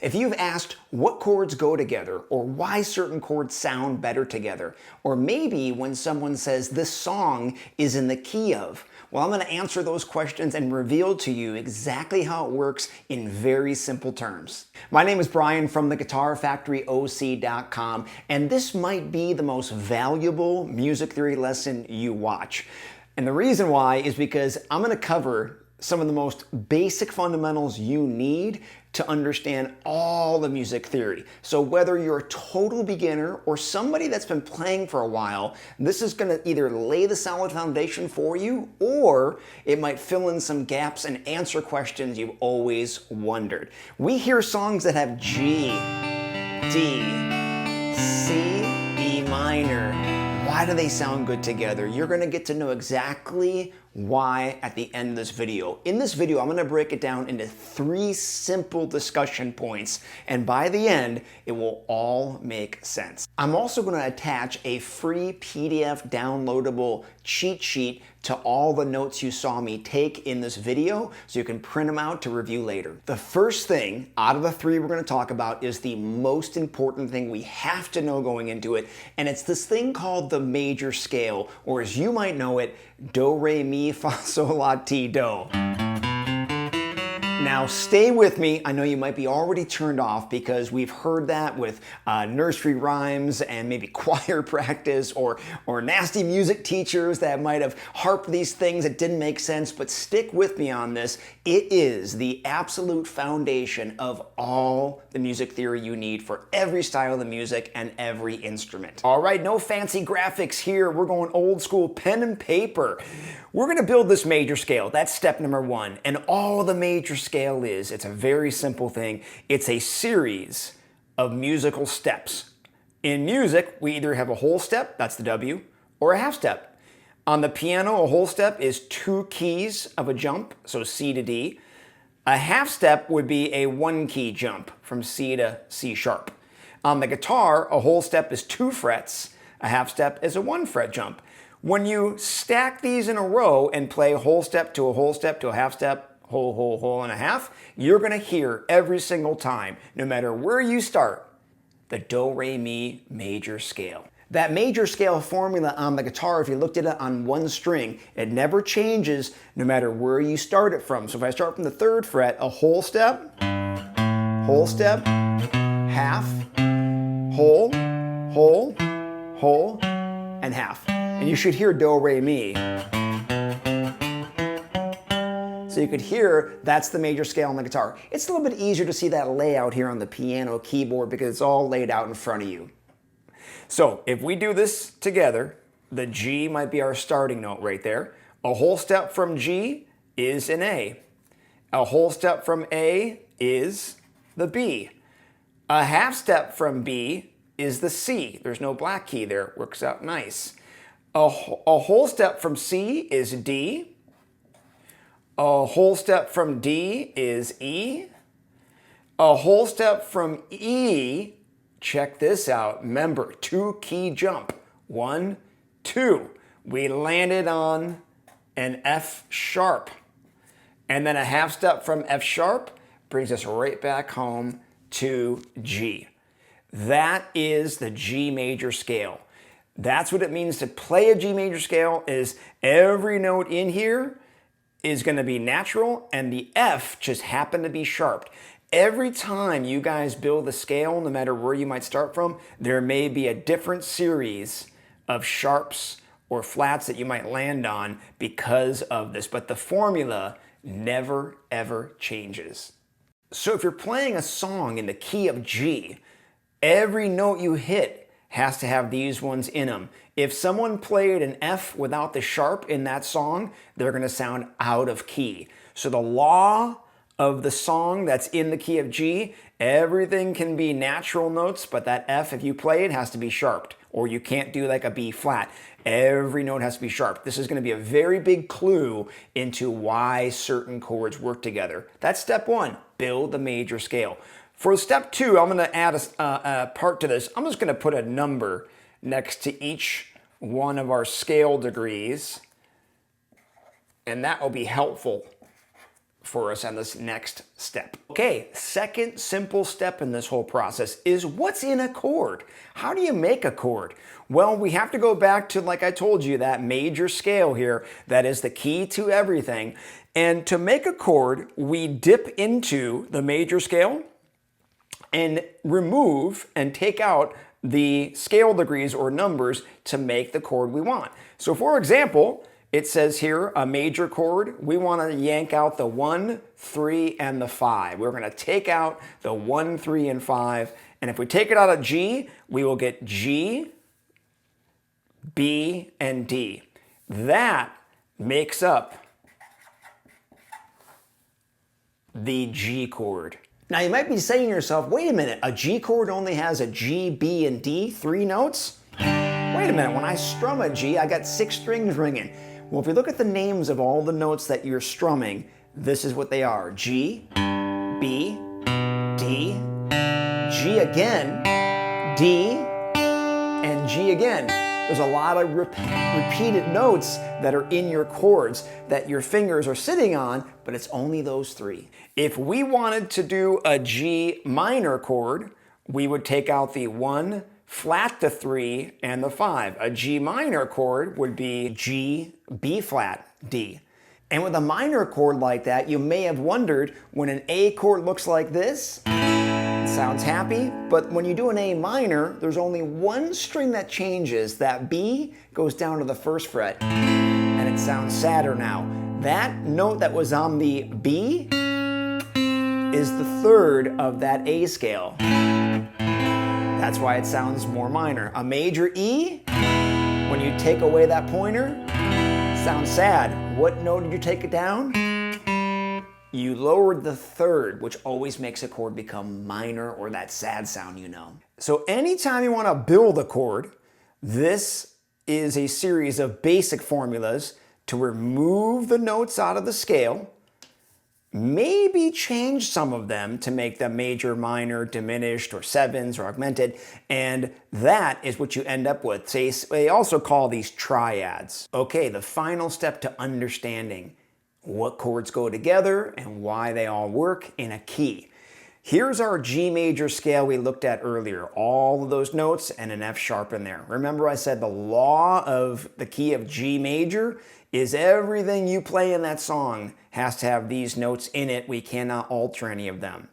If you've asked what chords go together, or why certain chords sound better together, or maybe when someone says this song is in the key of, well, I'm going to answer those questions and reveal to you exactly how it works in very simple terms. My name is Brian from theguitarfactoryoc.com, and this might be the most valuable music theory lesson you watch. And the reason why is because I'm going to cover some of the most basic fundamentals you need to understand all the music theory. So whether you're a total beginner or somebody that's been playing for a while, this is going to either lay the solid foundation for you, or it might fill in some gaps and answer questions you've always wondered. We hear songs that have G, D, C, E minor. Why do they sound good together? You're going to get to know exactly why at the end of this video. In this video, I'm going to break it down into 3 simple discussion points, and by the end, it will all make sense. I'm also going to attach a free PDF downloadable cheat sheet to all the notes you saw me take in this video, so you can print them out to review later. The first thing out of the 3 we're going to talk about is the most important thing we have to know going into it, and it's this thing called the major scale, or as you might know it, do, re, mi, fa, sol, la, ti, do. Now stay with me. I know you might be already turned off because we've heard that with nursery rhymes and maybe choir practice or nasty music teachers that might have harped these things that didn't make sense, but stick with me on this. It is the absolute foundation of all the music theory you need for every style of music and every instrument. All right, no fancy graphics here. We're going old school pen and paper. We're going to build this major scale. That's step number 1. And all the major scale is, it's a very simple thing. It's a series of musical steps. In music, we either have a whole step, that's the W, or a half step. On the piano, a whole step is 2 keys of a jump, so C to D. A half step would be a 1-key jump from C to C sharp. On the guitar, a whole step is 2 frets. A half step is a 1-fret jump. When you stack these in a row and play a whole step to a whole step to a half step, whole, whole, whole, and a half, you're going to hear every single time, no matter where you start, the do, re, mi major scale. That major scale formula on the guitar, if you looked at it on 1 string, it never changes no matter where you start it from. So if I start from the 3rd fret, a whole step, half, whole, whole, whole, and half. And you should hear do, re, mi. So you could hear that's the major scale on the guitar. It's a little bit easier to see that layout here on the piano keyboard because it's all laid out in front of you. So if we do this together, the G might be our starting note right there. A whole step from G is an A. A whole step from A is the B. A half step from B is the C. There's no black key there. It works out nice. A whole step from C is D. A whole step from D is E. A whole step from E, check this out. Remember, 2-key jump. 1, 2. We landed on an F sharp. And then a half step from F sharp brings us right back home to G. That is the G major scale. That's what it means to play a G major scale, is every note in here is going to be natural and the F just happen to be sharped. Every time you guys build the scale, no matter where you might start from, there may be a different series of sharps or flats that you might land on because of this, but the formula never ever changes. So if you're playing a song in the key of G, every note you hit has to have these ones in them. If someone played an F without the sharp in that song, they're going to sound out of key. So the law of the song that's in the key of G, everything can be natural notes, but that F, if you play it, has to be sharped, or you can't do like a B flat. Every note has to be sharp. This is going to be a very big clue into why certain chords work together. That's step 1, build the major scale. For step 2, I'm going to add a part to this. I'm just going to put a number next to each one of our scale degrees, and that will be helpful for us on this next step. Okay, second simple step in this whole process is what's in a chord? How do you make a chord? Well, we have to go back to, like I told you, that major scale here. That is the key to everything. And to make a chord, we dip into the major scale and remove and take out the scale degrees or numbers to make the chord we want. So for example, it says here a major chord. We want to yank out the 1, 3, and the 5. We're going to take out the 1, 3, and 5. And if we take it out of G, we will get G, B, and D. That makes up the G chord. Now you might be saying to yourself, wait a minute, a G chord only has a G, B, and D, 3 notes? Wait a minute, when I strum a G, I got 6 strings ringing. Well, if you look at the names of all the notes that you're strumming, this is what they are. G, B, D, G again, D, and G again. There's a lot of repeated notes that are in your chords that your fingers are sitting on, but it's only those 3. If we wanted to do a G minor chord, we would take out the 1, flat, the 3, and the 5. A G minor chord would be G, B flat, D. And with a minor chord like that, you may have wondered, when an A chord looks like this, it sounds happy, but when you do an A minor, there's only one string that changes. That B goes down to the 1st fret, and it sounds sadder now. That note that was on the B is the 3rd of that A scale. That's why it sounds more minor. A major E, when you take away that pointer, sounds sad. What note did you take it down? You lowered the 3rd, which always makes a chord become minor, or that sad sound you know. So anytime you want to build a chord, this is a series of basic formulas to remove the notes out of the scale, maybe change some of them to make them major, minor, diminished, or 7s, or augmented, and that is what you end up with. They also call these triads. Okay, the final step to understanding what chords go together and why they all work in a key. Here's our G major scale we looked at earlier. All of those notes and an F sharp in there. Remember I said the law of the key of G major is everything you play in that song has to have these notes in it. We cannot alter any of them.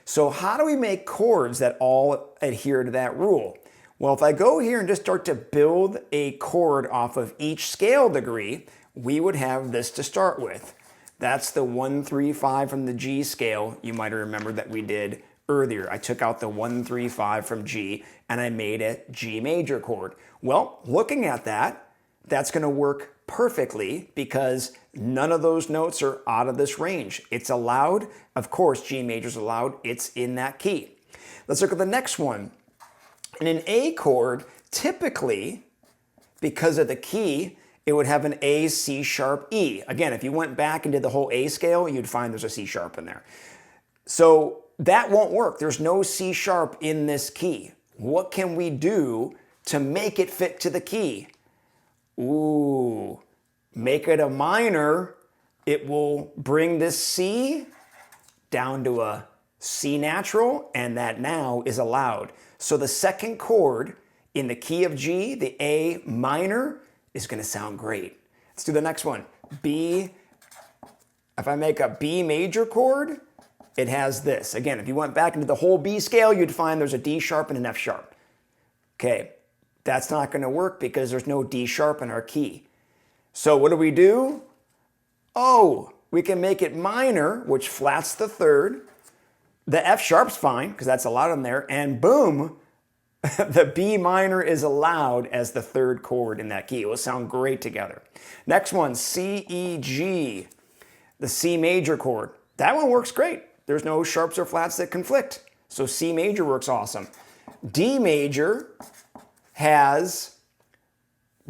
So how do we make chords that all adhere to that rule? Well, if I go here and just start to build a chord off of each scale degree, we would have this to start with. That's the 1, 3, 5 from the G scale. You might have remembered that we did earlier. I took out the 1, 3, 5 from G and I made a G major chord. Well, looking at that, that's going to work perfectly because none of those notes are out of this range. It's allowed. Of course, G major is allowed. It's in that key. Let's look at the next one. In an A chord, typically, because of the key, it would have an A, C sharp, E. Again, if you went back and did the whole A scale, you'd find there's a C sharp in there. So that won't work. There's no C sharp in this key. What can we do to make it fit to the key? Ooh, make it a minor. It will bring this C down to a C natural, and that now is allowed. So the second chord in the key of G, the A minor, is going to sound great. Let's do the next one. B. If I make a B major chord, it has this. Again, if you went back into the whole B scale, you'd find there's a D sharp and an F sharp. Okay, that's not going to work because there's no D sharp in our key. So what do? Oh, we can make it minor, which flats the 3rd. The F sharp's fine because that's allowed in there. And boom, the B minor is allowed as the 3rd chord in that key. It will sound great together. Next one, C, E, G, the C major chord. That one works great. There's no sharps or flats that conflict. So C major works awesome. D major has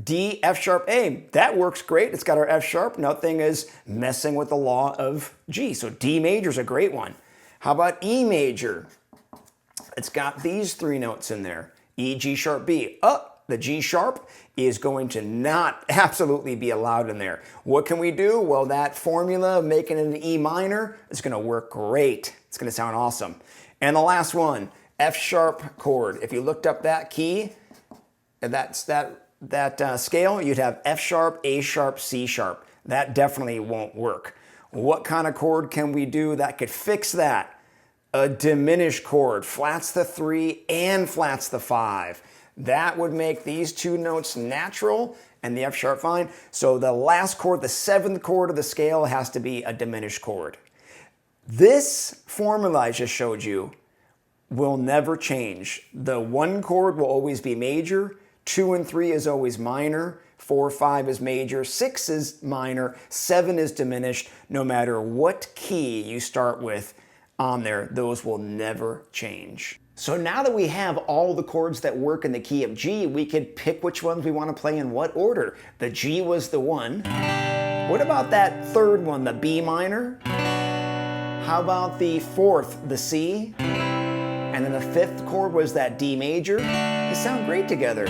D, F sharp, A. That works great. It's got our F sharp. Nothing is messing with the law of G. So D major is a great one. How about E major? It's got these 3 notes in there. E, G sharp, B. Oh, The G sharp is going to not absolutely be allowed in there. What can we do? Well, that formula of making it an E minor is going to work great. It's going to sound awesome. And the last one, F sharp chord. If you looked up that key, that's that scale, you'd have F sharp, A sharp, C sharp. That definitely won't work. What kind of chord can we do that could fix that? A diminished chord, flats the 3 and flats the 5. That would make these two notes natural and the F sharp fine. So the last chord, the 7th chord of the scale, has to be a diminished chord. This formula I just showed you will never change. The 1 chord will always be major, 2 and 3 is always minor, 4, 5 is major, 6 is minor, 7 is diminished. No matter what key you start with on there, those will never change. So now that we have all the chords that work in the key of G, we could pick which ones we want to play in what order. The G was the 1. What about that 3rd one, the B minor? How about the 4th, the C? And then the 5th chord was that D major. They sound great together.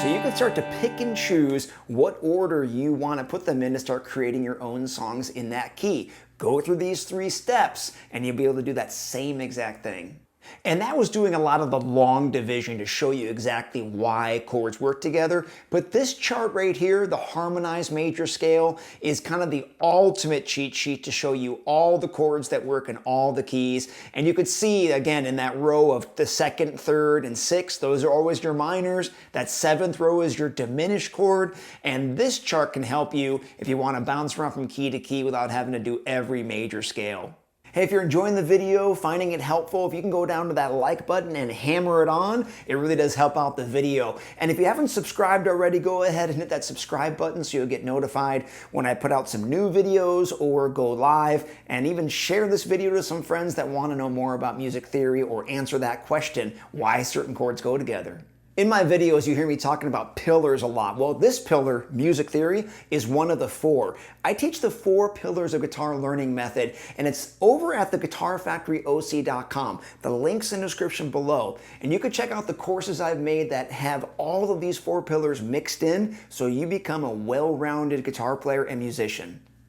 So you can start to pick and choose what order you want to put them in to start creating your own songs in that key. Go through these 3 steps and you'll be able to do that same exact thing. And that was doing a lot of the long division to show you exactly why chords work together. But this chart right here, the harmonized major scale, is kind of the ultimate cheat sheet to show you all the chords that work in all the keys. And you could see, again, in that row of the 2nd, 3rd, and 6th, those are always your minors. That 7th row is your diminished chord. And this chart can help you if you want to bounce around from key to key without having to do every major scale. Hey, if you're enjoying the video, finding it helpful, if you can go down to that like button and hammer it on, it really does help out the video. And if you haven't subscribed already, go ahead and hit that subscribe button so you'll get notified when I put out some new videos or go live, and even share this video to some friends that want to know more about music theory or answer that question, why certain chords go together. In my videos, you hear me talking about pillars a lot. Well, this pillar, music theory, is one of the 4. I teach the 4 pillars of guitar learning method, and it's over at the guitarfactoryoc.com. The link's in the description below. And you can check out the courses I've made that have all of these 4 pillars mixed in so you become a well-rounded guitar player and musician.